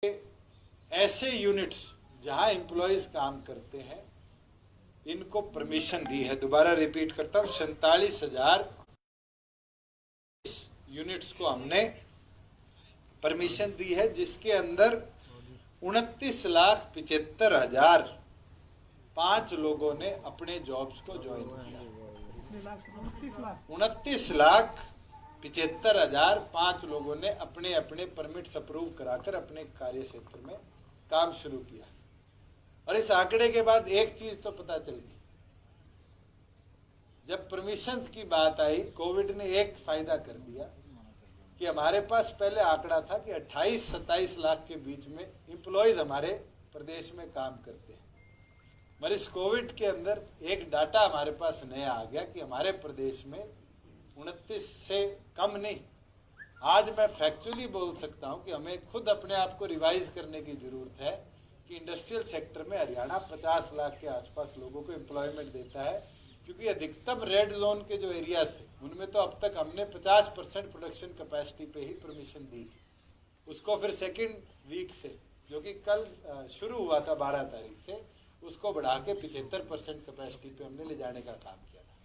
ऐसे यूनिट्स जहां एम्प्लॉयज काम करते हैं इनको परमिशन दी है। दोबारा रिपीट करता हूं, 47,000 यूनिट्स को हमने परमिशन दी है, जिसके अंदर 29,75,000 5 लोगों ने अपने जॉब्स को ज्वाइन किया। 29,75,000 5 लोगों ने अपने अपने परमिट्स अप्रूव कराकर अपने कार्य क्षेत्र में काम शुरू किया। और इस आंकड़े के बाद एक चीज तो पता चल गई, जब परमिशंस की बात आई, कोविड ने एक फायदा कर दिया कि हमारे पास पहले आंकड़ा था कि 28-27 लाख के बीच में एम्प्लॉयज हमारे प्रदेश में काम करते हैं, मगर इस कोविड के अंदर एक डाटा हमारे पास नया आ गया कि हमारे प्रदेश में 29 से कम नहीं। आज मैं फैक्चुअली बोल सकता हूं कि हमें खुद अपने आप को रिवाइज करने की जरूरत है कि इंडस्ट्रियल सेक्टर में हरियाणा 50 लाख के आसपास लोगों को एम्प्लॉयमेंट देता है, क्योंकि अधिकतम रेड जोन के जो एरियाज थे उनमें तो अब तक हमने 50% प्रोडक्शन कैपेसिटी पे ही परमिशन दी। उसको फिर सेकेंड वीक से, जो कि कल शुरू हुआ था 12 तारीख से, उसको बढ़ा के 75% कैपेसिटी पे हमने ले जाने का काम किया था।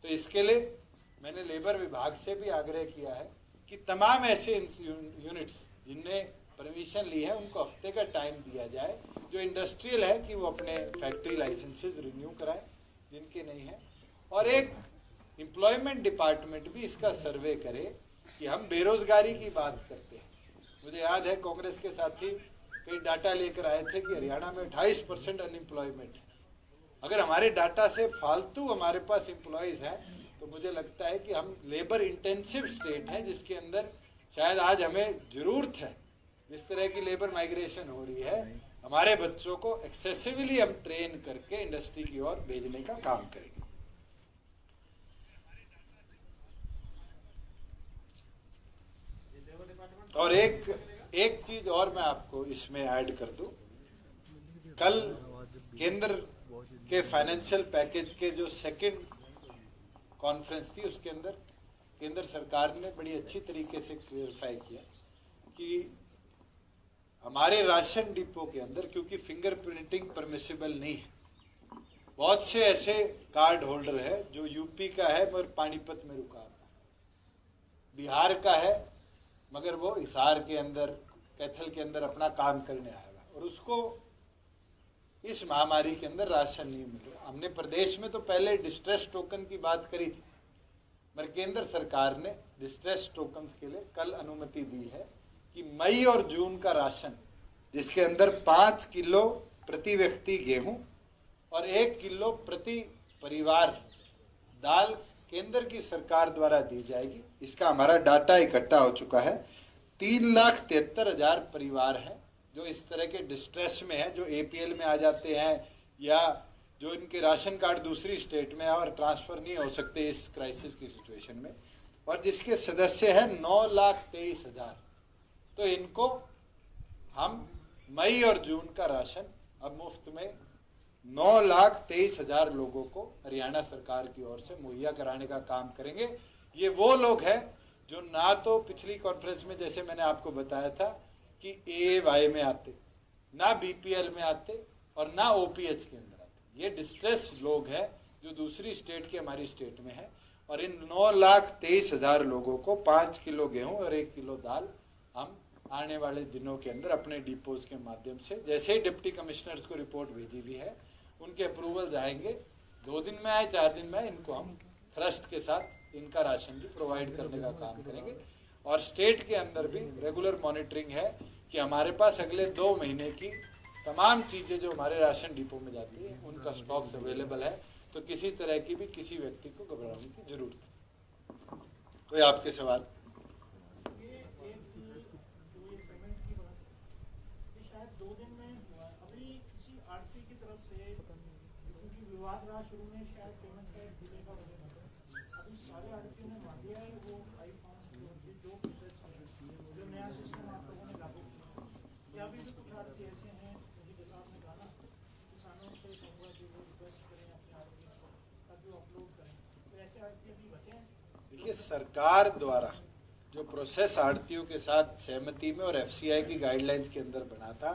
तो इसके लिए मैंने लेबर विभाग से भी आग्रह किया है कि तमाम ऐसे यूनिट्स जिनने परमिशन ली है उनको हफ्ते का टाइम दिया जाए। जो इंडस्ट्रियल है कि वो अपने फैक्ट्री लाइसेंसेस रिन्यू कराए, जिनके नहीं है, और एक एम्प्लॉयमेंट डिपार्टमेंट भी इसका सर्वे करे कि हम बेरोजगारी की बात करते हैं। मुझे याद है कांग्रेस के साथी कई डाटा लेकर आए थे कि हरियाणा में 28% अनएम्प्लॉयमेंट है। अगर हमारे डाटा से फालतू हमारे पास एम्प्लॉयज हैं तो मुझे लगता है कि हम लेबर इंटेंसिव स्टेट हैं, जिसके अंदर शायद आज हमें जरूरत है, जिस तरह की लेबर माइग्रेशन हो रही है, हमारे बच्चों को एक्सेसिवली हम ट्रेन करके इंडस्ट्री की ओर भेजने का काम करेंगे। और एक चीज और मैं आपको इसमें ऐड कर दूं, कल केंद्र के फाइनेंशियल पैकेज के जो सेकंड कॉन्फ्रेंस थी उसके अंदर केंद्र सरकार ने बड़ी अच्छी तरीके से क्लियरिफाई किया कि हमारे राशन डिपो के अंदर, क्योंकि फिंगरप्रिंटिंग परमिसिबल नहीं है, बहुत से ऐसे कार्ड होल्डर है जो यूपी का है मगर पानीपत में रुका हुआ है, बिहार का है मगर वो हिसार के अंदर, कैथल के अंदर अपना काम करने आया हुआ, और उसको इस महामारी के अंदर राशन नहीं मिल रहा। हमने प्रदेश में तो पहले डिस्ट्रेस टोकन की बात करी थी, मगर केंद्र सरकार ने डिस्ट्रेस टोकन के लिए कल अनुमति दी है कि मई और जून का राशन, जिसके अंदर 5 किलो प्रति व्यक्ति गेहूं और 1 किलो प्रति परिवार दाल केंद्र की सरकार द्वारा दी जाएगी। इसका हमारा डाटा इकट्ठा हो चुका है। 3,73,000 परिवार हैं जो इस तरह के डिस्ट्रेस में है, जो एपीएल में आ जाते हैं या जो इनके राशन कार्ड दूसरी स्टेट में और ट्रांसफर नहीं हो सकते इस क्राइसिस की सिचुएशन में, और जिसके सदस्य हैं 9,23,000। तो इनको हम मई और जून का राशन अब मुफ्त में 9,23,000 लोगों को हरियाणा सरकार की ओर से मुहैया कराने का काम करेंगे। ये वो लोग हैं जो ना तो पिछली कॉन्फ्रेंस में जैसे मैंने आपको बताया था कि एवाई में आते, ना बीपीएल में आते और ना ओपीएच के अंदर आते। ये डिस्ट्रेस लोग हैं जो दूसरी स्टेट के हमारी स्टेट में है, और इन 9,23,000 लोगों को 5 किलो गेहूं और 1 किलो दाल हम आने वाले दिनों के अंदर अपने डिपोज के माध्यम से, जैसे ही डिप्टी कमिश्नर्स को रिपोर्ट भेजी हुई है, उनके अप्रूवल जाएंगे, 2 दिन में आए 4 दिन में आए, इनको हम थ्रस्ट के साथ इनका राशन भी प्रोवाइड करने का काम करेंगे। और स्टेट के अंदर भी रेगुलर मॉनिटरिंग है कि हमारे पास अगले 2 महीने की तमाम चीजें जो हमारे राशन डिपो में जाती है उनका स्टॉक्स अवेलेबल है, तो किसी तरह की भी किसी व्यक्ति को घबराने की जरूरत है। कोई आपके सवाल? विवाद रहा शुरू में, शायद पेमेंट का एक डिले का वजह था, अभी सारे आड़तियों ने मान लिया है वो आई जो जो नया सिस्टम आप लोगों ने लागू किया। या अभी भी कुछ आड़ती ऐसे हैं, जिनके साथ में कहा किसानों से कहूँगा कि वो रिक्वेस्ट करें अपने आड़तियों को ताकि वो अपलोड करें, तो ऐसे आड़ती भी बचे हैं। देखिए, सरकार द्वारा जो प्रोसेस आड़तियों के साथ सहमति में और एफसीआई की गाइडलाइंस के अंदर बना था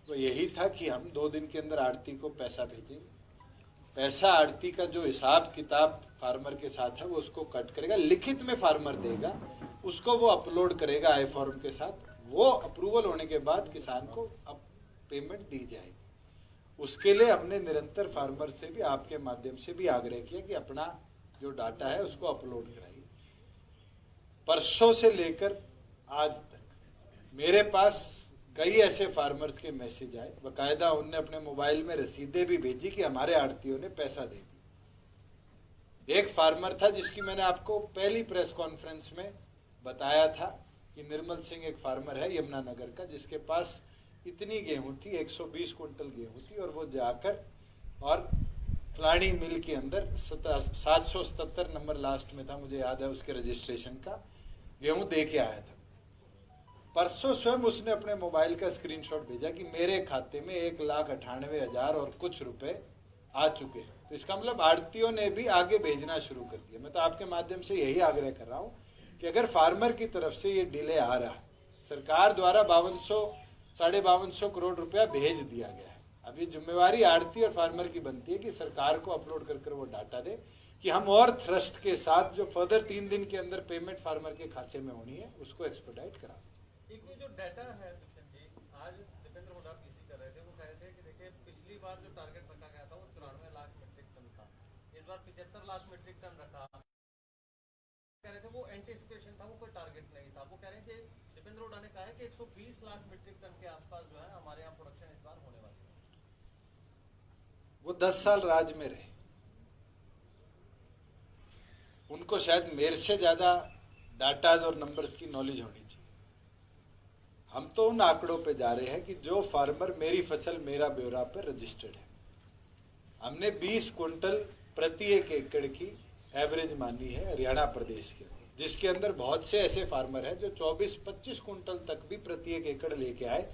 वो यही था कि हम 2 दिन के अंदर आड़ती को पैसा भेजेंगे। पैसा आड़ती का जो हिसाब किताब फार्मर के साथ है वो उसको कट करेगा, लिखित में फार्मर देगा, उसको वो अपलोड करेगा आई फॉर्म के साथ। वो अप्रूवल होने के बाद किसान को अब पेमेंट दी जाएगी। उसके लिए हमने निरंतर फार्मर से भी आपके माध्यम से भी आग्रह किया कि अपना जो डाटा है उसको अपलोड कराइए। परसों से लेकर आज तक मेरे पास कई ऐसे फार्मर्स के मैसेज आए, बकायदा उनने अपने मोबाइल में रसीदें भी भेजी कि हमारे आड़तियों ने पैसा दे दिया। एक फार्मर था जिसकी मैंने आपको पहली प्रेस कॉन्फ्रेंस में बताया था कि निर्मल सिंह एक फार्मर है यमुनानगर का, जिसके पास इतनी गेहूं थी, 120 कुंटल गेहूं थी, और वो जाकर और फलानी मिल के अंदर 777 नंबर लास्ट में था, मुझे याद है उसके रजिस्ट्रेशन का, गेहूं दे के आया था। परसों स्वयं उसने अपने मोबाइल का स्क्रीनशॉट भेजा कि मेरे खाते में 1,98,000 और कुछ रुपए आ चुके हैं। तो इसका मतलब आड़तियों ने भी आगे भेजना शुरू कर दिया। मैं तो आपके माध्यम से यही आग्रह कर रहा हूं कि अगर फार्मर की तरफ से ये डिले आ रहा है, सरकार द्वारा 5200-5250 करोड़ रुपया भेज दिया गया है। अब ये जिम्मेवारी आड़ती और फार्मर की बनती है कि सरकार को अपलोड कर वो डाटा दे कि हम और थ्रस्ट के साथ जो फर्दर 3 दिन के अंदर पेमेंट फार्मर के खाते में होनी है उसको एक्सपेडाइट करा। एक वो जो डाटा है आज दीपेंद्र हुड्डा पीसी कर रहे थे, वो कह रहे थे कि देखिए पिछली बार जो टारगेट रखा गया था वो 94 लाख मीट्रिक टन था, इस बार 75 लाख मीट्रिक टन रखा। कह रहे थे वो एंटिसिपेशन था, वो कोई टारगेट नहीं था। वो कह रहे हैं कि दीपेंद्र हुड्डा ने कहा है कि 120 लाख मीट्रिक टन के आसपास जो है हमारे यहाँ प्रोडक्शन इस बार होने वाली है। वो 10 साल राज में रहे, उनको शायद मेरे से ज्यादा डाटाज और नंबर्स की नॉलेज होनी चाहिए। हम तो उन आंकड़ों पे जा रहे हैं कि जो फार्मर मेरी फसल मेरा ब्यौरा पर रजिस्टर्ड है। हमने 20 कुंटल प्रति 1 एकड़ की एवरेज मानी है हरियाणा प्रदेश के, जिसके अंदर बहुत से ऐसे फार्मर हैं जो 24-25 कुंटल तक भी प्रति 1 एकड़ लेके आए,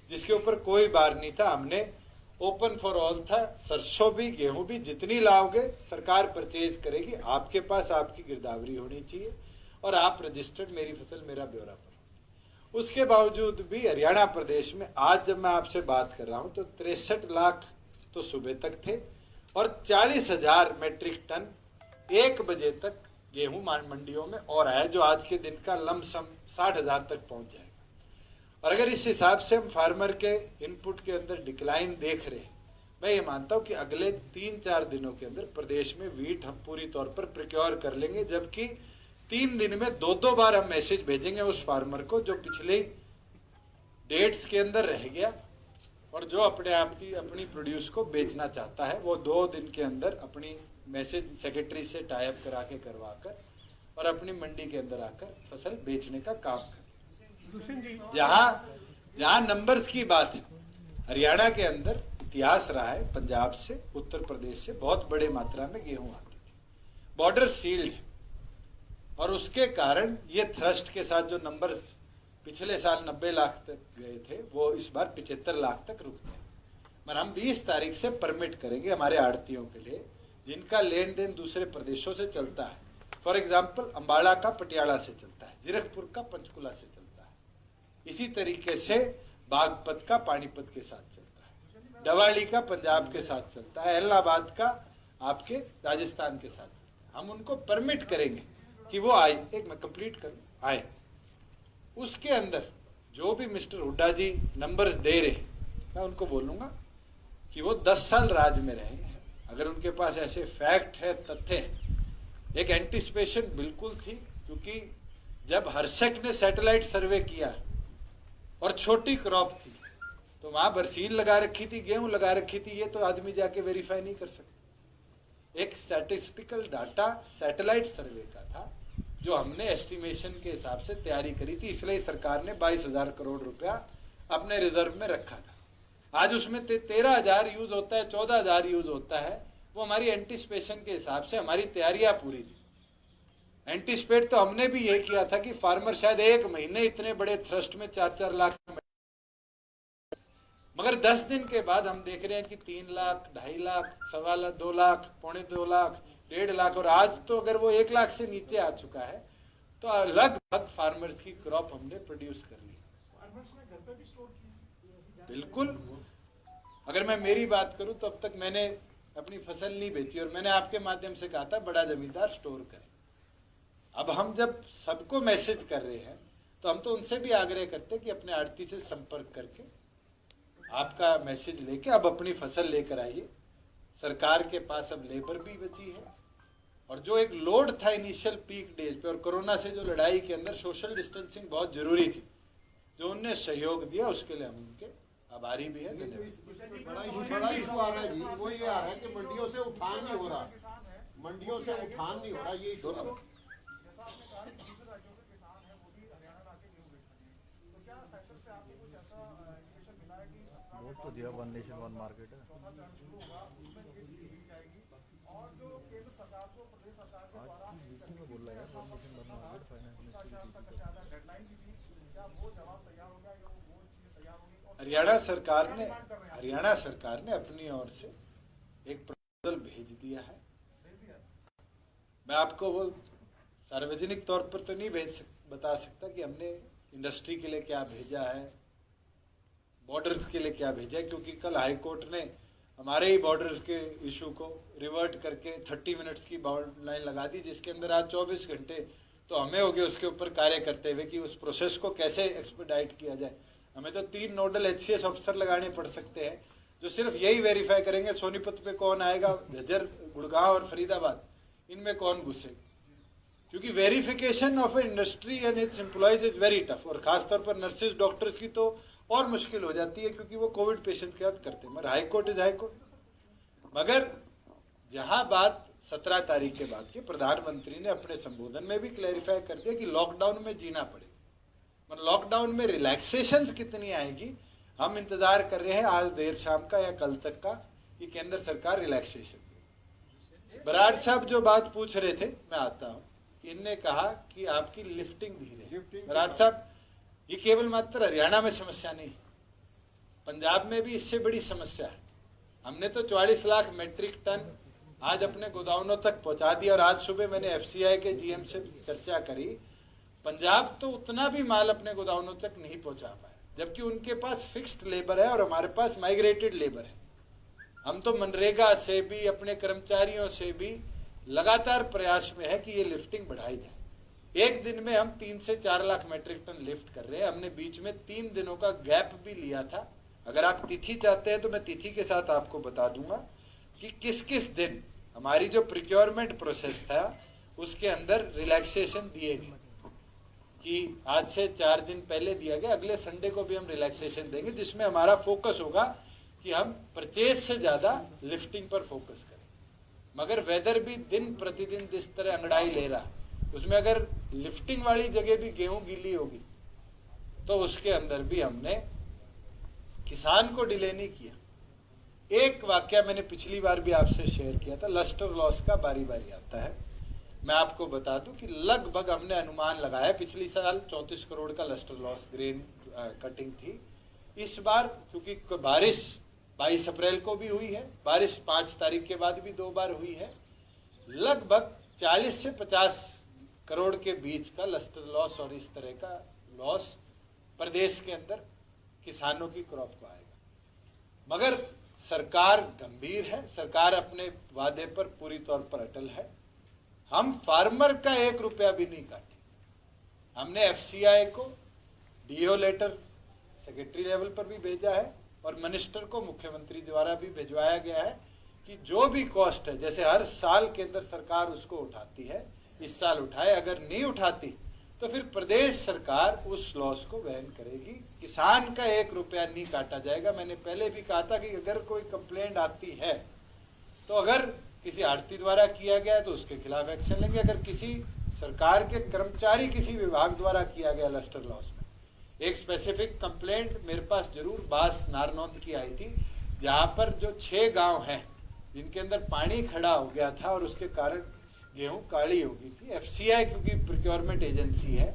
जिसके ऊपर कोई बार नहीं था। हमने ओपन फॉर ऑल था, सरसों भी गेहूं भी जितनी लाओगे सरकार परचेज करेगी, आपके पास आपकी गिरदावरी होनी चाहिए और आप रजिस्टर्ड मेरी फसल मेरा ब्यौरा पर। उसके बावजूद भी हरियाणा प्रदेश में आज जब मैं आपसे बात कर रहा हूं तो 63 लाख तो सुबह तक थे और 40,000 मेट्रिक टन 1 बजे तक गेहूं मंडियों में और है, जो आज के दिन का लमसम 60,000 तक पहुंच जाएगा। और अगर इस हिसाब से हम फार्मर के इनपुट के अंदर डिक्लाइन देख रहे हैं, मैं ये मानता हूं कि अगले 3-4 दिनों के अंदर प्रदेश में वीट हम पूरी तौर पर प्रोक्योर कर लेंगे, जबकि 3 दिन में 2-2 बार हम मैसेज भेजेंगे उस फार्मर को जो पिछले डेट्स के अंदर रह गया और जो अपनी प्रोड्यूस को बेचना चाहता है, वो 2 दिन के अंदर अपनी मैसेज सेक्रेटरी से टाई अप करा के करवाकर और अपनी मंडी के अंदर आकर फसल बेचने का काम कर। जहां नंबर्स की बात है, हरियाणा के अंदर इतिहास रहा है, पंजाब से उत्तर प्रदेश से बहुत बड़े मात्रा में गेहूं आती थी, बॉर्डर सील्ड है और उसके कारण ये थ्रस्ट के साथ जो नंबर पिछले साल 90 लाख तक गए थे वो इस बार 75 लाख तक रुक गए। मगर हम 20 तारीख से परमिट करेंगे हमारे आड़तियों के लिए जिनका लेन देन दूसरे प्रदेशों से चलता है। फॉर एग्जाम्पल अम्बाड़ा का पटियाला से चलता है, जीरकपुर का पंचकुला से चलता है, इसी तरीके से बागपत का पानीपत के साथ चलता है, दवाली का पंजाब के साथ चलता है, इलाहाबाद का आपके राजस्थान के साथ। हम उनको परमिट करेंगे कि वो आए, एक मैं कंप्लीट कर आए, उसके अंदर जो भी mister Hooda ji numbers they रहे मैं उनको बोलूंगा कि वो 10 साल राज में रहे हैं। अगर उनके पास ऐसे फैक्ट है, तथ्य है, एक एंटिसिपेशन बिल्कुल थी, क्योंकि जब हर्षक ने सैटेलाइट सर्वे किया और छोटी क्रॉप थी तो वहां बरसीन लगा रखी थी, गेहूं लगा रखी थी, ये तो आदमी जाके वेरीफाई नहीं कर सकते। एक स्टैटिस्टिकल डाटा सैटेलाइट सर्वे का था जो हमने एस्टिमेशन के हिसाब से तैयारी करी थी, इसलिए सरकार ने 22,000 करोड़ रुपया अपने रिजर्व में रखा था। आज उसमें 13,000 यूज होता है, 14,000 यूज होता है, वो हमारी एंटिसिपेशन के हिसाब से हमारी तैयारियां पूरी थी। एंटिसिपेट तो हमने भी यही किया था कि फार्मर शायद 1 महीने इतने बड़े थ्रस्ट में 4-4 लाख, मगर 10 दिन के बाद हम देख रहे हैं कि 3 लाख, 2.5 लाख, 1.25 लाख, 2 लाख, 2.25 लाख, 1.5 लाख, और आज तो अगर वो 1 लाख से नीचे आ चुका है तो लगभग फार्मर्स की क्रॉप हमने प्रोड्यूस कर ली। फार्मर्स ने घर पे भी स्टोर किया? बिल्कुल। अगर मैं मेरी बात करूं तो अब तक मैंने अपनी फसल नहीं बेची, और मैंने आपके माध्यम से कहा था बड़ा जमींदार स्टोर करे। अब हम जब सबको मैसेज कर रहे हैं तो हम तो उनसे भी आग्रह करते कि अपने आड़ती से संपर्क करके आपका मैसेज लेके अब अपनी फसल लेकर आइए। सरकार के पास अब लेबर भी बची है, और जो एक लोड था इनिशियल पीक डेज पे और कोरोना से जो लड़ाई के अंदर सोशल डिस्टेंसिंग बहुत जरूरी थी, जो उनने सहयोग दिया उसके लिए हम उनके आभारी भी है। बड़ा इशू आ रहा है जी, वो ये आ रहा है कि मंडियों से उठान नहीं हो रहा, मंडियों से उठान नहीं हो रहा, ये इशू आ रहा है। तो दिया वन नेशन वन मार्केट है। बोल रहा है one nation one market Haryana सरकार ने अपनी ओर से एक प्रपोजल भेज दिया है। मैं आपको वो सार्वजनिक तौर पर तो नहीं बता सकता कि हमने इंडस्ट्री के लिए क्या भेजा है, बॉर्डर्स के लिए क्या भेजा है, क्योंकि कल हाई कोर्ट ने हमारे ही बॉर्डर्स के इशू को रिवर्ट करके 30 मिनट्स की बाउंड लाइन लगा दी, जिसके अंदर आज 24 घंटे तो हमें हो गए उसके ऊपर कार्य करते हुए कि उस प्रोसेस को कैसे एक्सपेडाइट किया जाए। हमें तो 3 नोडल HCS अफसर लगाने पड़ सकते हैं जो सिर्फ यही वेरीफाई करेंगे सोनीपत पे कौन आएगा, झज्जर, गुड़गांव और फरीदाबाद इनमें कौन घुसे, क्योंकि verification of A industry and it's employees is very tough. और खासतौर पर नर्सेज डॉक्टर्स की तो और मुश्किल हो जाती है, क्योंकि वो कोविड पेशेंट के साथ करते हैं। मगर high court is high court. मगर जहां बात 17 तारीख के बाद की, प्रधानमंत्री ने अपने संबोधन में भी क्लैरिफाई कर दिया कि लॉकडाउन में जीना पड़ेगा। मतलब लॉकडाउन में रिलैक्सेशन कितनी आएगी, हम इंतजार कर रहे हैं आज देर शाम का या कल तक का कि केंद्र सरकार रिलैक्सेशन। बराड़ साहब जो बात पूछ रहे थे, मैं आता हूं। इनने कहा कि आपकी लिफ्टिंग धीरे है। बराड़ साहब, ये केवल मात्र हरियाणा में समस्या नहीं, पंजाब में भी इससे बड़ी समस्या है। हमने तो 44 लाख मीट्रिक टन आज अपने गोदामों तक पहुंचा दिया, और आज सुबह मैंने FCI के GM से चर्चा करी, पंजाब तो उतना भी माल अपने गोदामों तक नहीं पहुंचा पाया, जबकि उनके पास फिक्स्ड लेबर है और हमारे पास माइग्रेटेड लेबर है। हम तो मनरेगा से भी, अपने कर्मचारियों से भी लगातार प्रयास में है कि ये लिफ्टिंग बढ़ाई जाए। एक दिन में हम 3 से 4 लाख मीट्रिक टन लिफ्ट कर रहे हैं। हमने बीच में 3 दिनों का गैप भी लिया था। अगर आप तिथि चाहते हैं तो मैं तिथि के साथ आपको बता दूंगा कि किस किस दिन हमारी जो प्रिक्योरमेंट प्रोसेस था उसके अंदर रिलैक्सेशन दिए गए, कि आज से 4 दिन पहले दिया गया। अगले संडे को भी हम रिलैक्सेशन देंगे, जिसमें हमारा फोकस होगा कि हम परचेज से ज्यादा लिफ्टिंग पर फोकस करें। मगर वेदर भी दिन प्रतिदिन जिस तरह अंगड़ाई ले रहा, उसमें अगर लिफ्टिंग वाली जगह भी गेहूं गीली होगी तो उसके अंदर भी हमने किसान को डिले नहीं किया। एक वाक्य मैंने पिछली बार भी आपसे शेयर किया था, लस्टर लॉस का बारी बारी आता है। मैं आपको बता दूं कि लगभग हमने अनुमान लगाया, पिछली साल 34 करोड़ का लस्टर लॉस ग्रेन कटिंग थी। इस बार क्योंकि बारिश 22 अप्रैल को भी हुई है, बारिश 5 तारीख के बाद भी 2 बार हुई है, लगभग 40 से 50 करोड़ के बीच का लस्टर लॉस और इस तरह का लॉस प्रदेश के अंदर किसानों की क्रॉप को आएगा। मगर सरकार गंभीर है, सरकार अपने वादे पर पूरी तौर पर अटल है। हम फार्मर का 1 रुपया भी नहीं काटे। हमने FCI को DO लेटर सेक्रेटरी लेवल पर भी भेजा है और मिनिस्टर को मुख्यमंत्री द्वारा भी भिजवाया गया है कि जो भी कॉस्ट है, जैसे हर साल केंद्र सरकार उसको उठाती है, इस साल उठाए। अगर नहीं उठाती तो फिर प्रदेश सरकार उस लॉस को वहन करेगी। किसान का 1 रुपया नहीं काटा जाएगा। मैंने पहले भी कहा था कि अगर कोई कंप्लेंट आती है तो अगर किसी आड़ती द्वारा किया गया है तो उसके खिलाफ एक्शन लेंगे। अगर किसी सरकार के कर्मचारी किसी विभाग द्वारा किया गया लस्टर लॉस में, एक स्पेसिफिक कंप्लेंट मेरे पास जरूर बास नारनौंद की आई थी, जहां पर जो 6 गांव हैं जिनके अंदर पानी खड़ा हो गया था और उसके कारण गेहूं काली हो गई थी। FCI क्योंकि प्रिक्योरमेंट एजेंसी है,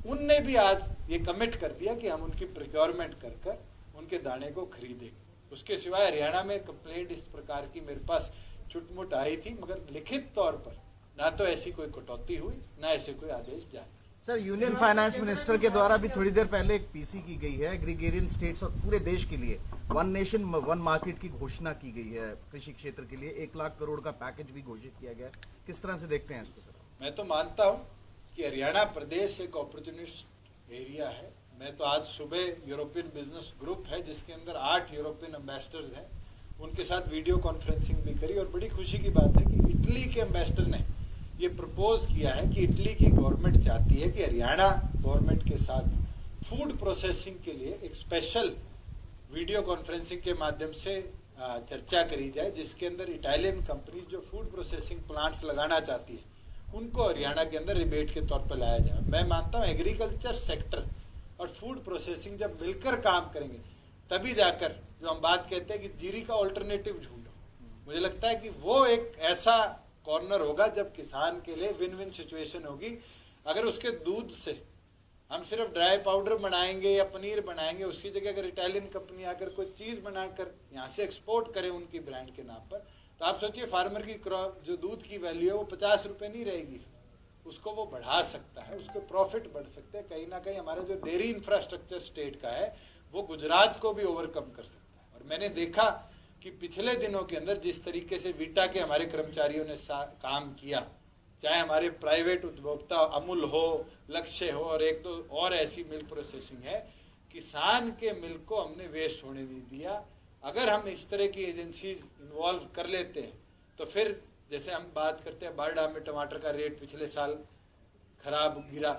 उनने भी आज ये कमिट कर दिया कि हम उनकी प्रिक्योरमेंट कर कर उनके दाने को खरीदेंगे। उसके सिवाय हरियाणा में कंप्लेंट इस प्रकार की मेरे पास छुटमुट आई थी, मगर लिखित तौर पर ना तो ऐसी कोई कटौती हुई, ना ऐसे कोई आदेश जारी। सर, यूनियन फाइनेंस मिनिस्टर के द्वारा भी थोड़ी देर पहले एक पीसी की गई है एग्रीगेरियन स्टेट्स और पूरे देश के लिए वन नेशन वन मार्केट की घोषणा की गई है। कृषि क्षेत्र के लिए 1 लाख करोड़ का पैकेज भी घोषित किया गया है। किस तरह से देखते हैं इसको सर? मैं तो मानता हूं कि हरियाणा प्रदेश एक अपॉर्चुनिस्ट एरिया है। मैं तो आज सुबह यूरोपियन बिजनेस ग्रुप है जिसके अंदर 8 यूरोपियन एम्बेसडर्स हैं, उनके साथ वीडियो कॉन्फ्रेंसिंग भी करी और बड़ी खुशी की बात है कि इटली के एम्बेसडर ने ये प्रपोज किया है कि इटली की गवर्नमेंट चाहती है कि हरियाणा गवर्नमेंट के साथ फूड प्रोसेसिंग के लिए एक स्पेशल वीडियो कॉन्फ्रेंसिंग के माध्यम से चर्चा करी जाए, जिसके अंदर इटालियन कंपनीज जो फूड प्रोसेसिंग प्लांट्स लगाना चाहती है उनको हरियाणा के अंदर रिबेट के तौर पर लाया जाए। मैं मानता हूँ एग्रीकल्चर सेक्टर और फूड प्रोसेसिंग जब मिलकर काम करेंगे तभी जाकर जो हम बात कहते हैं कि जीरी का ऑल्टरनेटिव ढूंढो, मुझे लगता है कि वो एक ऐसा कॉर्नर होगा जब किसान के लिए विन विन सिचुएशन होगी। अगर उसके दूध से हम सिर्फ ड्राई पाउडर बनाएंगे या पनीर बनाएंगे, उसकी जगह अगर इटालियन कंपनी आकर कोई चीज बनाकर यहाँ से एक्सपोर्ट करे उनकी ब्रांड के नाम पर, तो आप सोचिए फार्मर की क्रॉप जो दूध की वैल्यू है वो 50 रुपए नहीं रहेगी, उसको वो बढ़ा सकता है, उसके प्रॉफिट बढ़ सकते हैं। कहीं ना कहीं हमारा जो डेयरी इंफ्रास्ट्रक्चर स्टेट का है वो गुजरात को भी ओवरकम कर सकता है। और मैंने देखा कि पिछले दिनों के अंदर जिस तरीके से वीटा के हमारे कर्मचारियों ने काम किया, चाहे हमारे प्राइवेट उपभोक्ता अमूल हो, लक्ष्य हो और एक तो और ऐसी मिल्क प्रोसेसिंग है, किसान के मिल्क को हमने वेस्ट होने नहीं दिया। अगर हम इस तरह की एजेंसीज इन्वॉल्व कर लेते हैं तो फिर जैसे हम बात करते हैं बारडा में टमाटर का रेट पिछले साल खराब गिरा,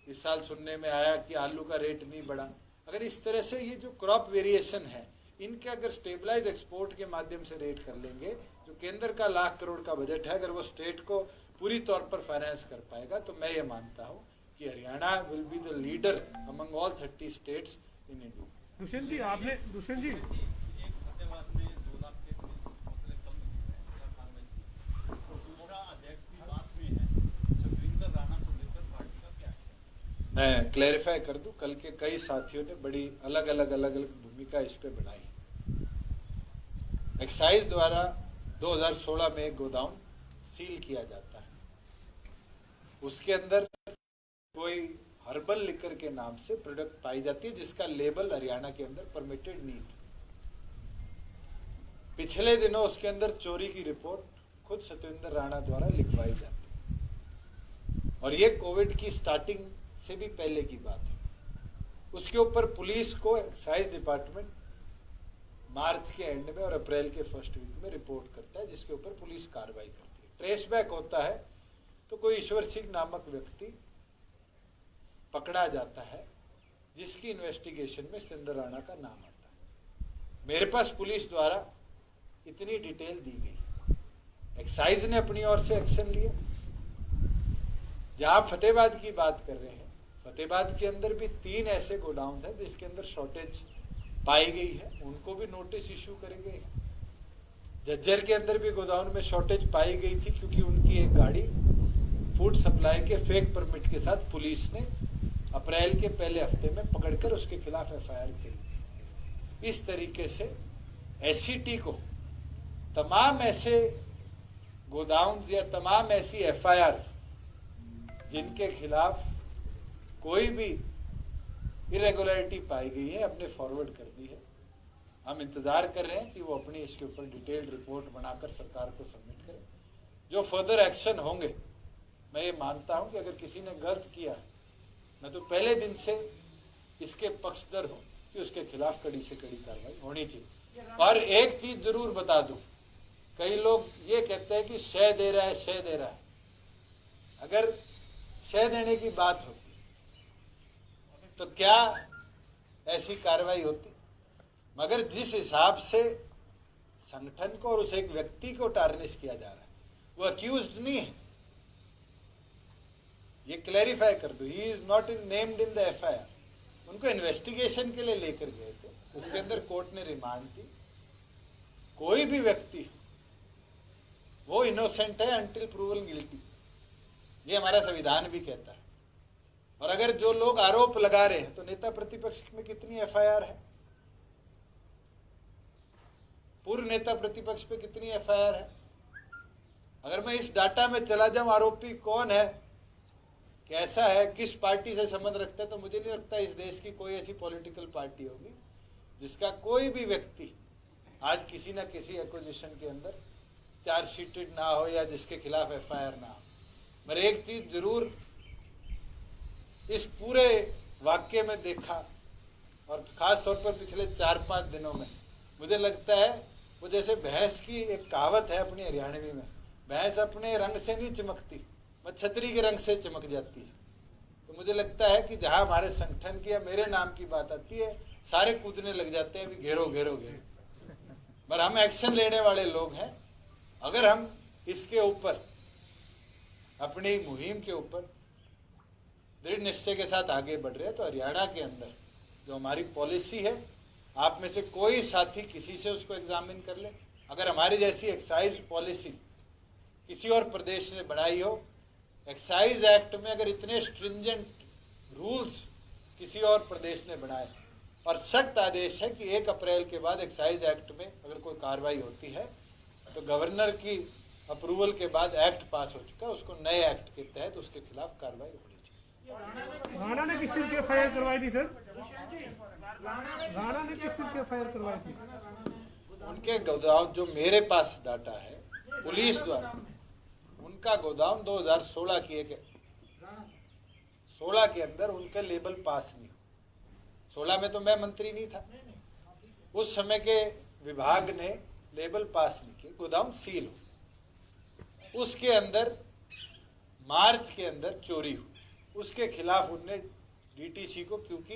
इस साल सुनने में आया कि आलू का रेट नहीं बढ़ा। अगर इस तरह से ये जो क्रॉप वेरिएशन है इनके अगर स्टेबलाइज एक्सपोर्ट के माध्यम से रेट कर लेंगे, जो केंद्र का 1 लाख करोड़ का बजट है, अगर वो स्टेट को पूरी तौर पर फाइनेंस कर पाएगा तो मैं ये मानता हूँ कि Haryana will be the leader among all 30 states in India. Dushyant ji आपने दुष्यंत जी एक फतेहाबाद में 2 लाख के करीब कम है, दूसरा अध्यक्ष की बात में है सुखविंदर राणा को लेकर पार्टी का क्या है? मैं क्लैरिफाई कर दूं, कल के कई साथियों ने बड़ी अलग अलग भूमिका इस पे बनाई। एक्साइज द्वारा 2016 में एक गोदाउन सील किया जाता है, उसके अंदर कोई हर्बल लिकर के नाम से प्रोडक्ट पाई जाती है जिसका लेबल हरियाणा के अंदर परमिटेड नहीं था। पिछले दिनों उसके अंदर चोरी की रिपोर्ट खुद सत्येंद्र राणा द्वारा लिखवाई जाती है और ये कोविड की स्टार्टिंग से भी पहले की बात है। उसके ऊपर पुलिस को एक्साइज डिपार्टमेंट मार्च के एंड में और अप्रैल के फर्स्ट वीक में रिपोर्ट करता है, जिसके ऊपर पुलिस कार्रवाई करती है। ट्रेस बैक होता है तो कोई ईश्वर सिंह नामक व्यक्ति पकड़ा जाता है जिसकी इन्वेस्टिगेशन में सत्येंद्र राणा का नाम आता है। मेरे पास पुलिस द्वारा इतनी डिटेल दी गई, एक्साइज ने अपनी ओर से एक्शन लिया। जहां आप फतेहाबाद की बात कर रहे हैं, फतेहाबाद के अंदर भी 3 ऐसे गोडाउन हैं जिसके अंदर शॉर्टेज पाई गई है, उनको भी नोटिस इश्यू करेंगे। झज्जर के अंदर भी गोदाउन में शॉर्टेज पाई गई थी क्योंकि उनकी एक गाड़ी फूड सप्लाई के फेक परमिट के साथ पुलिस ने अप्रैल के पहले हफ्ते में पकड़कर उसके खिलाफ एफआईआर की। इस तरीके से एससीटी को तमाम ऐसे गोदाउन या तमाम ऐसी एफआईआर जिनके खिलाफ कोई भी इरेगुलरिटी पाई गई है अपने फॉरवर्ड कर दी है। हम इंतजार कर रहे हैं कि वो अपनी इसके ऊपर डिटेल्ड रिपोर्ट बनाकर सरकार को सबमिट करें। जो फर्दर एक्शन होंगे, मैं ये मानता हूं कि अगर किसी ने गलत किया, मैं तो पहले दिन से इसके पक्षधर हूं कि उसके खिलाफ कड़ी से कड़ी कार्रवाई होनी चाहिए। और एक चीज जरूर बता दूं, कई लोग ये कहते हैं कि शय दे रहा है, शय दे रहा है। अगर शय देने की बात होती तो क्या ऐसी कार्रवाई होती? मगर जिस हिसाब से संगठन को और उस एक व्यक्ति को टार्निश किया जा रहा है, वो अक्यूज्ड नहीं है, ये क्लैरिफाई कर दो। He is not in named in the FIR. उनको इन्वेस्टिगेशन के लिए लेकर गए थे, उसके अंदर कोर्ट ने रिमांड दी। कोई भी व्यक्ति वो इनोसेंट है अंटिल प्रूवल गिल्टी, ये हमारा संविधान भी कहता है। और अगर जो लोग आरोप लगा रहे हैं तो नेता प्रतिपक्ष में कितनी एफआईआर है, पूर्व नेता प्रतिपक्ष पे कितनी एफआईआर है? अगर मैं इस डाटा में चला जाऊं आरोपी कौन है, कि ऐसा है किस पार्टी से संबंध रखता है, तो मुझे नहीं लगता इस देश की कोई ऐसी पॉलिटिकल पार्टी होगी जिसका कोई भी व्यक्ति आज किसी न किसी एक्विजिशन के अंदर चार्जशीटेड ना हो या जिसके खिलाफ एफआईआर ना हो। मगर एक चीज जरूर इस पूरे वाक्य में देखा, और खास तौर पर पिछले 4-5 दिनों में मुझे लगता है वो जैसे भैंस की एक कहावत है अपनी हरियाणवी में, भैंस अपने रंग से नहीं चमकती, वह छतरी के रंग से चमक जाती है। तो मुझे लगता है कि जहां हमारे संगठन की या मेरे नाम की बात आती है, सारे कूदने लग जाते हैं, अभी घेरो घेरो घेरो। पर हम एक्शन लेने वाले लोग हैं। अगर हम इसके ऊपर अपनी मुहिम के ऊपर दृढ़ निश्चय के साथ आगे बढ़ रहे हैं, तो हरियाणा के अंदर जो हमारी पॉलिसी है, आप में से कोई साथी किसी से उसको एग्जामिन कर ले, अगर हमारी जैसी एक्साइज पॉलिसी किसी और प्रदेश ने बनाई हो, एक्साइज एक्ट में अगर इतने स्ट्रिंजेंट रूल्स किसी और प्रदेश ने बनाए और सख्त आदेश है कि 1 अप्रैल के बाद एक्साइज एक्ट में अगर कोई कार्रवाई होती है तो गवर्नर की अप्रूवल के बाद एक्ट पास हो चुका है, उसको नए एक्ट के तहत उसके खिलाफ कार्रवाई होनी चाहिए। राणा ने किस चीज की एफआईआर करवाई थी सर? राणा ने किस चीज की एफआईआर करवाई थी? उनके गोदाम जो मेरे पास डाटा है पुलिस द्वारा, उनका गोदाम 2016 की एक 16 के अंदर उनके लेबल पास नहीं हो। 16 में तो मैं मंत्री नहीं था, उस समय के विभाग ने लेबल पास नहीं किए, गोदाम सील हो। उसके अंदर मार्च के अंदर चोरी हुई, उसके खिलाफ उनने डीटीसी को, क्योंकि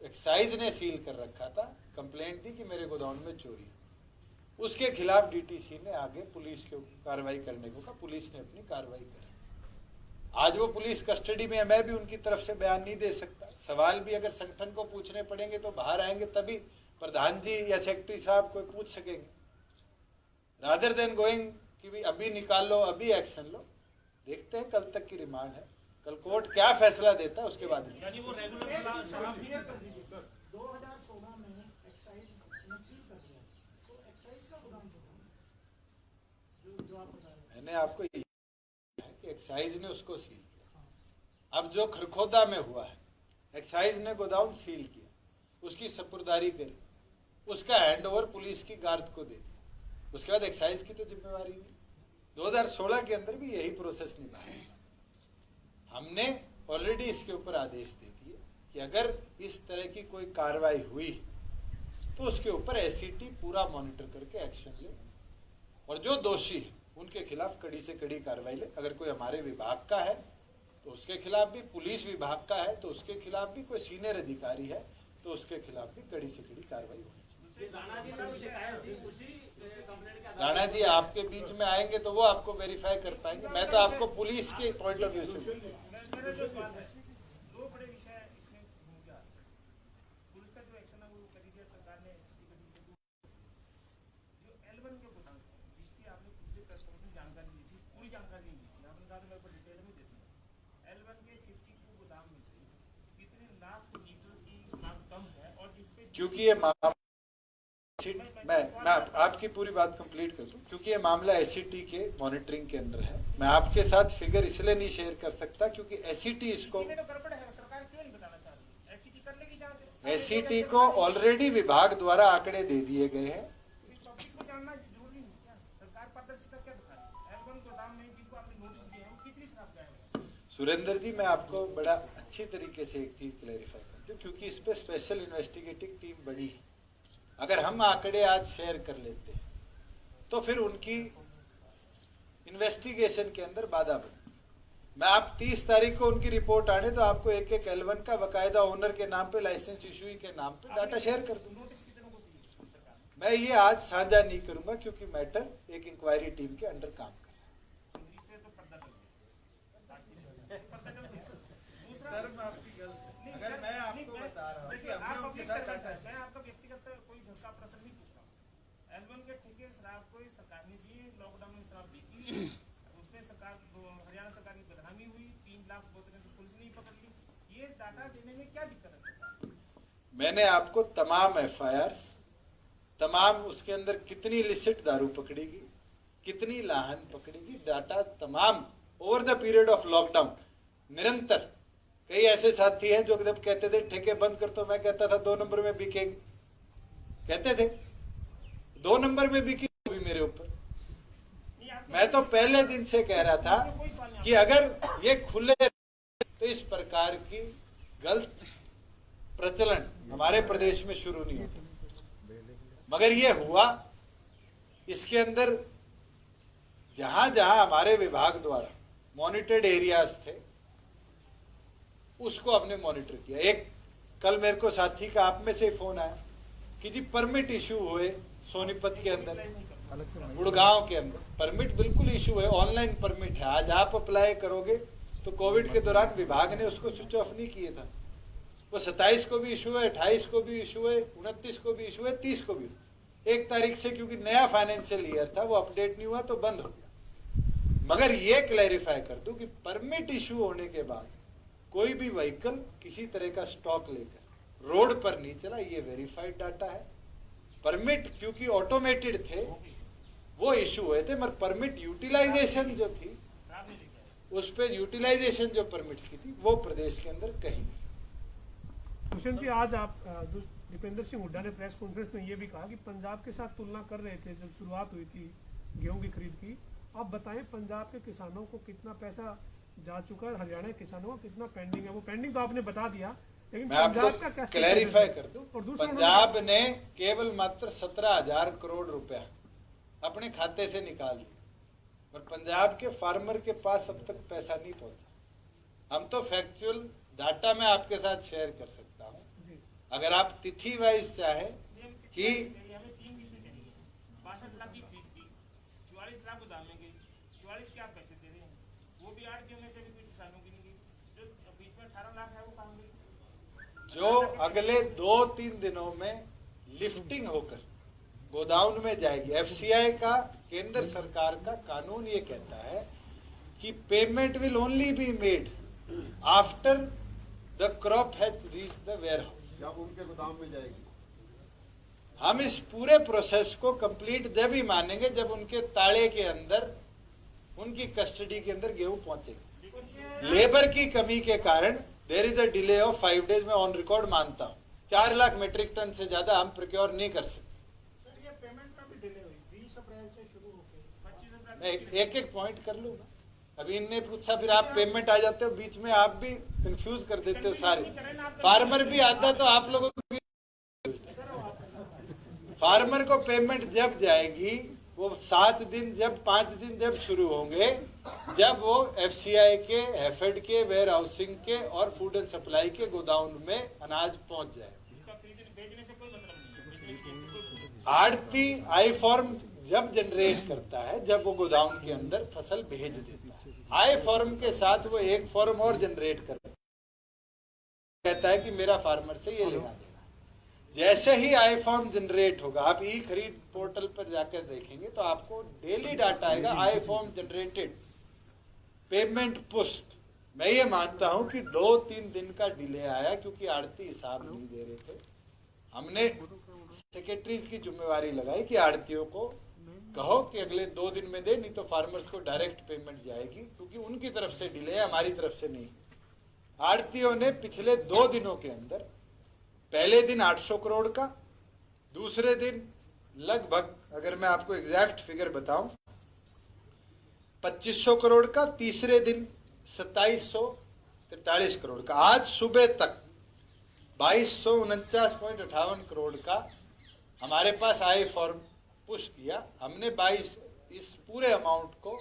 एक्साइज ने सील कर रखा था, कंप्लेंट दी कि मेरे गोदाम में चोरी है, उसके खिलाफ डीटीसी ने आगे पुलिस को कार्रवाई करने को कहा, पुलिस ने अपनी कार्रवाई करी। आज वो पुलिस कस्टडी में है, मैं भी उनकी तरफ से बयान नहीं दे सकता। सवाल भी अगर संगठन को पूछने पड़ेंगे तो बाहर आएंगे, तभी प्रधान जी या सेक्रेटरी साहब कोई पूछ सकेंगे, रादर देन गोइंग कि भी अभी निकाल लो, अभी एक्शन लो। देखते हैं, कल तक की रिमांड है, कल कोर्ट क्या फैसला देता है उसके बाद। यानी वो रेगुलर शराब 2016 में एक्साइज ने सील कर दिया, तो एक्साइज का गोदाम जो आप बता रहे हैं, मैंने आपको ये है कि एक्साइज ने उसको सील किया। अब जो खरखोदा में हुआ है, एक्साइज ने गोदाम सील किया, उसकी सपुर्दारी करी, उसका हैंडओवर पुलिस की गार्ड को दे दिया, उसके बाद एक्साइज की तो जिम्मेवारी नहीं। 2016 के अंदर भी यही प्रोसेस निभाया। हमने ऑलरेडी इसके ऊपर आदेश दे दिए कि अगर इस तरह की कोई कार्रवाई हुई तो उसके ऊपर एससीटी पूरा मॉनिटर करके एक्शन ले, और जो दोषी है उनके खिलाफ कड़ी से कड़ी कार्रवाई ले। अगर कोई हमारे विभाग का है तो उसके खिलाफ भी, पुलिस विभाग का है तो उसके खिलाफ भी, कोई सीनियर अधिकारी है तो उसके खिलाफ भी कड़ी से कड़ी कार्रवाई होनी चाहिए। राणा जी आपके बीच में आएंगे तो वो आपको वेरीफाई कर पाएंगे, मैं तो आपको पुलिस के पॉइंट ऑफ व्यू से। मेरा जो सवाल है, 2 बड़े विषय इसमें घूम गया। पुलिस का जो एक्शन है वो कर दिया सरकार ने, जो L1 के गोदाम है जिसकी आपने पूरी कस्टमर में जानकारी ली थी, पूरी जानकारी नहीं ली थी, आपने कहा मेरे को डिटेल में दे दिया। L1 के 52 गोदाम में से कितने लाख लीटर की शराब कम है, और जिसपे क्योंकि ये मामला, मैं आपकी पूरी बात कंप्लीट कर दूं, क्योंकि ये मामला एससीटी के मॉनिटरिंग के अंदर है। मैं आपके साथ फिगर इसलिए नहीं शेयर कर सकता क्योंकि एससीटी इसको, तो गड़बड़ है, सरकार क्यों नहीं बताना चाह रही? एससीटी कर लेगी जांच। एससीटी को ऑलरेडी विभाग द्वारा आंकड़े दे दिए गए हैं। पब्लिक को जानना जरूरी नहीं क्या? सरकार पारदर्शिता क्या दिखा रही है? L1 गोदाम में जिनको आपने नोटिस दिए हैं वो कितनी शराब गायब है? सुरेंद्र जी, मैं आपको बड़ा अच्छी तरीके से एक चीज क्लैरिफाई करती हूँ, क्योंकि इस पे स्पेशल इन्वेस्टिगेटिव टीम बड़ी है। अगर हम आंकड़े आज शेयर कर लेते हैं तो फिर उनकी इन्वेस्टिगेशन के अंदर बाधा बनी। मैं आप 30 तारीख को उनकी रिपोर्ट आने तो आपको एक L1 का बकायदा ओनर के नाम पे, लाइसेंस इशू के नाम पे डाटा शेयर कर दूंगा। नोटिस कितनों को दिए सरकार? मैं ये आज साझा नहीं करूंगा क्योंकि मैटर एक इंक्वायरी टीम के अंडर काम कर रहा है। इसमें तो पर्दा डल गया। पर्दा डल गया। दूसरा, सर मैं आपकी गलत, अगर मैं आपको बता रहा हूँ कि हमने उनके साथ डाटा मैं आपका व्यक्तिगत कोई घर का प्रश्न नहीं पूछ रहा हूँ। L1 के ठेके शराब को सरकार ने दी, लॉकडाउन में शराब बिकी, उसमें सरकार, हरियाणा सरकार की बदनामी हुई, 3 लाख बोतलें तो पुलिस नहीं पकड़ ली। ये डाटा देने में क्या दिक्कत है सरकार? मैंने आपको तमाम एफआईआर, तमाम उसके अंदर कितनी लिसिट दारू पकड़ेगी, कितनी लाहन पकड़ेगी, डाटा तमाम over the period of lockdown निरंतर कई ऐसे साथी हैं जो जब कहते थे ठेके बंद कर, तो मैं कहता था 2 नंबर में बिकेंगे, कहते थे 2 नंबर में बिकेंगे भी मेरे ऊपर। मैं तो पहले दिन से कह रहा था कि अगर ये खुले तो इस प्रकार की गलत प्रचलन हमारे प्रदेश में शुरू नहीं होता, मगर ये हुआ। इसके अंदर जहां जहां हमारे विभाग द्वारा मॉनिटर्ड एरियाज थे उसको हमने मॉनिटर किया। एक कल मेरे को साथी का आप में से फोन आया कि जी परमिट इशू हुए सोनीपत के अंदर, गुड़गांव के अंदर परमिट बिल्कुल इशू है, ऑनलाइन परमिट है। आज आप अप्लाई करोगे तो कोविड के दौरान विभाग ने उसको स्विच ऑफ नहीं किया था, वो 27 को भी इशू है, 28 को भी इशू है, 29 को भी इशू है, 30 को भी। 1 तारीख से क्योंकि नया फाइनेंशियल ईयर था वो अपडेट नहीं हुआ तो बंद हो गया। मगर ये क्लैरिफाई कर दूं कि परमिट इशू होने के बाद कोई भी व्हीकल किसी तरह का स्टॉक लेकर रोड पर नहीं चला, ये वेरीफाइड डाटा है। परमिट क्योंकि ऑटोमेटेड थे वो इशू हुए थे, मगर परमिट यूटिलाइजेशन जो थी उस पे यूटिलाइजेशन जो परमिट की थी वो प्रदेश के अंदर कहीं नहीं। भूषण जी, आज आप दीपेंद्र सिंह हुड्डा ने प्रेस कॉन्फ्रेंस में ये भी कहा कि पंजाब के साथ तुलना कर रहे थे जब शुरुआत हुई थी गेहूं की खरीद की। आप बताएं पंजाब के किसानों को कितना पैसा जा चुका है, हरियाणा के किसानों को कितना पेंडिंग है? वो पेंडिंग तो आपने बता दिया, लेकिन मैं आपको क्लैरिफाई कर दूं, पंजाब ने केवल मात्र 17,000 करोड़ रुपया अपने खाते से निकाल दिया और पंजाब के फार्मर के पास अब तक पैसा नहीं पहुंचा। हम तो फैक्चुअल डाटा में आपके साथ शेयर कर सकता हूं, अगर आप तिथि वाइज चाहे कि 62 लाख की खरीद की, 44 लाख गोदाम में गई, 44 के आप पैसे दे रहे हैं, वो भी 8 में से भी कुछ किसानों की नहीं गई, जो बीच में 18 लाख है वो कहाँ गई? जो अगले 2-3 दिनों में लिफ्टिंग होकर गोदाउन में जाएगी। एफसीआई का, केंद्र सरकार का कानून ये कहता है कि payment will only be made after the crop has reached the warehouse, जब उनके गोदाम में जाएगी। हम इस पूरे प्रोसेस को कंप्लीट जब ही मानेंगे जब उनके ताले के अंदर, उनकी कस्टडी के अंदर गेहूं पहुंचेगी। लेबर की कमी के कारण there is a delay of 5 days. मैं ऑन रिकॉर्ड मानता हूं 4 लाख मीट्रिक टन से ज्यादा हम प्रोक्योर नहीं कर सकते। सर ये पेमेंट का भी डिले हुई 20 अप्रैल से शुरू होकर 25 अप्रैल। मैं एक पॉइंट कर लूंगा। अभी इनने पूछा फिर आप पेमेंट आ जाते हो बीच में, आप भी कंफ्यूज कर देते हो सारे। फार्मर भी आता तो आप लोगों को फार्मर को पेमेंट जब जाएगी वो 7 दिन जब 5 दिन जब शुरू होंगे जब वो एफसीआई के, हैफेड के, वेयर हाउसिंग के और फूड एंड सप्लाई के गोदाउन में अनाज पहुंच जाए। आड़ती आई फॉर्म जब जनरेट करता है जब वो गोदाउन के अंदर फसल भेज देता है, आई फॉर्म के साथ वो एक फॉर्म और जनरेट करता है, कहता है कि मेरा फार्मर से ये लेना देना। जैसे ही आई फॉर्म जनरेट होगा, आप ई खरीद पोर्टल पर जाकर देखेंगे तो आपको डेली डाटा आएगा आई फॉर्म जनरेटेड, पेमेंट पुस्ट। मैं ये मानता हूं कि 2-3 दिन का डिले आया क्योंकि आड़ती हिसाब नहीं दे रहे थे। हमने सेक्रेटरीज की जिम्मेवारी लगाई कि आड़तियों को कहो कि अगले 2 दिन में दे, नहीं तो फार्मर्स को डायरेक्ट पेमेंट जाएगी, क्योंकि उनकी तरफ से डिले है, हमारी तरफ से नहीं। आड़तियों ने पिछले 2 दिनों के अंदर पहले दिन 800 करोड़ का, दूसरे दिन लगभग, अगर मैं आपको एग्जैक्ट फिगर बताऊं, 2500 करोड़ का, तीसरे दिन 2743 करोड़ का। आज सुबह तक 2249.58 करोड़ का हमारे पास आई फॉर्म पुश किया हमने। 22 इस पूरे अमाउंट को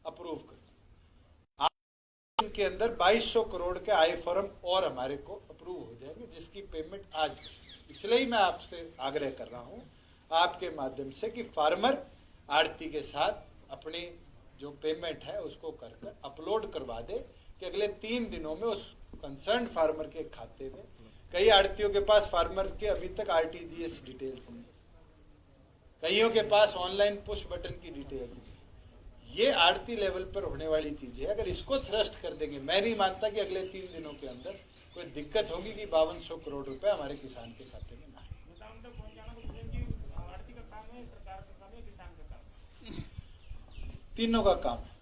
अप्रूव कर दिया। आज के अंदर 2200 करोड़ के आई फॉर्म और हमारे को अप्रूव हो जाएंगे, जिसकी पेमेंट आज। इसलिए मैं आपसे आग्रह कर रहा हूं आपके माध्यम से कि फार्मर आड़ती के साथ अपनी जो पेमेंट है उसको कर अपलोड करवा दे कि अगले 3 दिनों में उस कंसर्न फार्मर के खाते में। कई आड़तियों के पास फार्मर के अभी तक आरटीजीएस डिटेल्स नहीं, कईयों के पास ऑनलाइन पुश बटन की डिटेल्स नहीं। ये आड़ती लेवल पर होने वाली चीज है। अगर इसको थ्रस्ट कर देंगे, मैं नहीं मानता कि अगले 3 दिनों के अंदर कोई दिक्कत होगी कि 5200 करोड़ रुपए हमारे किसान के खाते में ना आए। तीनों का काम है।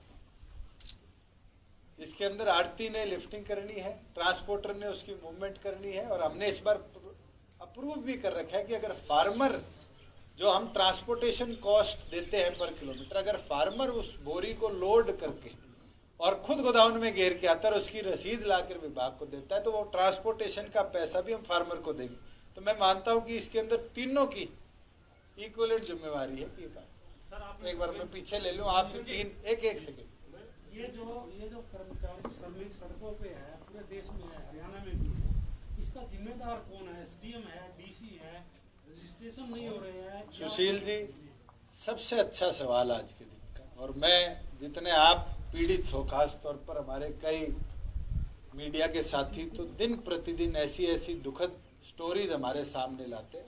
इसकी इसके अंदर आड़ती ने लिफ्टिंग करनी है, ट्रांसपोर्टर ने उसकी मूवमेंट करनी है, और हमने इस बार अप्रूव भी कर रखा है कि अगर फार्मर, जो हम ट्रांसपोर्टेशन कॉस्ट देते हैं पर किलोमीटर, अगर फार्मर उस बोरी को लोड करके और खुद गोदाउन में घेर के आता है और उसकी रसीद लाकर विभाग को देता है, तो वो ट्रांसपोर्टेशन का पैसा भी हम फार्मर को देंगे। तो मैं मानता हूं कि इसके अंदर तीनों की इक्वलेंट जिम्मेवारी है। ये बात एक बार मैं पीछे ले लूं आपसे तीन, एक सेकेंड। ये जो कर्मचारी श्रमिक सड़कों पे है, पूरे देश में है, हरियाणा में भी है, इसका जिम्मेदार कौन है? एसडीएम है, डीसी है, रजिस्ट्रेशन नहीं हो रहे हैं। सुशील जी, सबसे अच्छा सवाल आज के दिन का, और मैं जितने आप पीड़ित हो, खास तौर पर हमारे कई मीडिया के साथी तो दिन प्रतिदिन ऐसी दुखद स्टोरीज हमारे सामने लाते,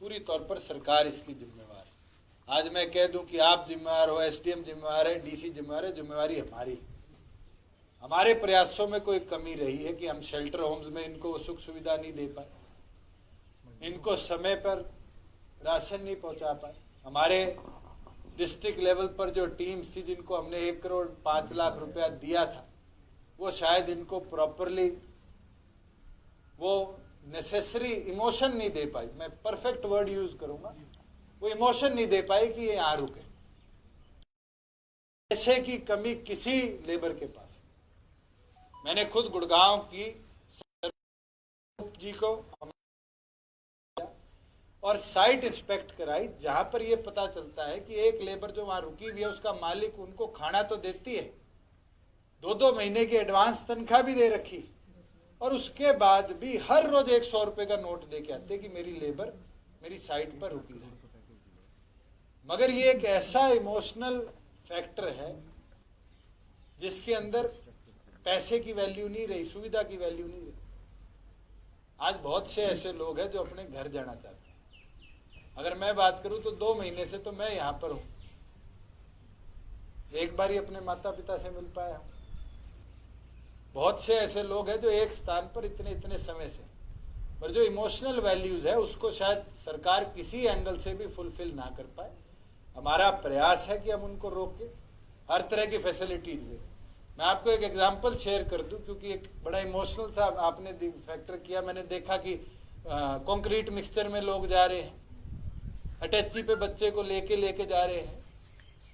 पूरी तौर पर सरकार इसकी जिम्मेवार है। आज मैं कह दूं कि आप जिम्मेवार हो, एसडीएम जिम्मेवार है, डीसी जिम्मेवार है, जिम्मेवारी हमारी। हमारे प्रयासों में कोई कमी रही है कि हम शेल्टर होम्स में इनको सुख सुविधा नहीं दे पाए, इनको समय पर राशन नहीं पहुंचा पाए। हमारे डिस्ट्रिक्ट लेवल पर जो टीम्स थी जिनको हमने 1,05,00,000 रुपया दिया था, वो शायद इनको प्रॉपरली वो नेसेसरी इमोशन नहीं दे पाई। मैं परफेक्ट वर्ड यूज करूंगा, वो इमोशन नहीं दे पाई कि ये यहां रुके। पैसे की कमी किसी लेबर के पास। मैंने खुद गुड़गांव की जी को और साइट इंस्पेक्ट कराई, जहां पर यह पता चलता है कि एक लेबर जो वहां रुकी हुई है, उसका मालिक उनको खाना तो देती है, 2-2 महीने की एडवांस तनख्वाह भी दे रखी, और उसके बाद भी हर रोज 100 रुपए का नोट दे के आते कि मेरी लेबर मेरी साइट पर रुकी है। मगर ये एक ऐसा इमोशनल फैक्टर है जिसके अंदर पैसे की वैल्यू नहीं रही, सुविधा की वैल्यू नहीं रही। आज बहुत से ऐसे लोग हैं जो अपने घर जाना चाहते हैं। अगर मैं बात करूं तो 2 महीने से तो मैं यहां पर हूं, एक बार ही अपने माता पिता से मिल पाया हूं। बहुत से ऐसे लोग हैं जो एक स्थान पर इतने समय से, पर जो इमोशनल वैल्यूज है उसको शायद सरकार किसी एंगल से भी फुलफिल ना कर पाए। हमारा प्रयास है कि हम उनको रोक के हर तरह की फैसिलिटीज दें। मैं आपको एक एग्जांपल शेयर कर दूं, क्योंकि एक बड़ा इमोशनल था, आपने फैक्टर किया। मैंने देखा कि कंक्रीट मिक्सचर में लोग जा रहे हैं, अटैची पे बच्चे को लेके जा रहे हैं,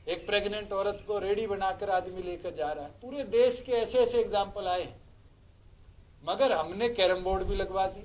एक प्रेग्नेंट औरत को रेडी बनाकर आदमी लेकर जा रहा है। पूरे देश के ऐसे एग्जाम्पल आए, मगर हमने कैरम बोर्ड भी लगवा दी,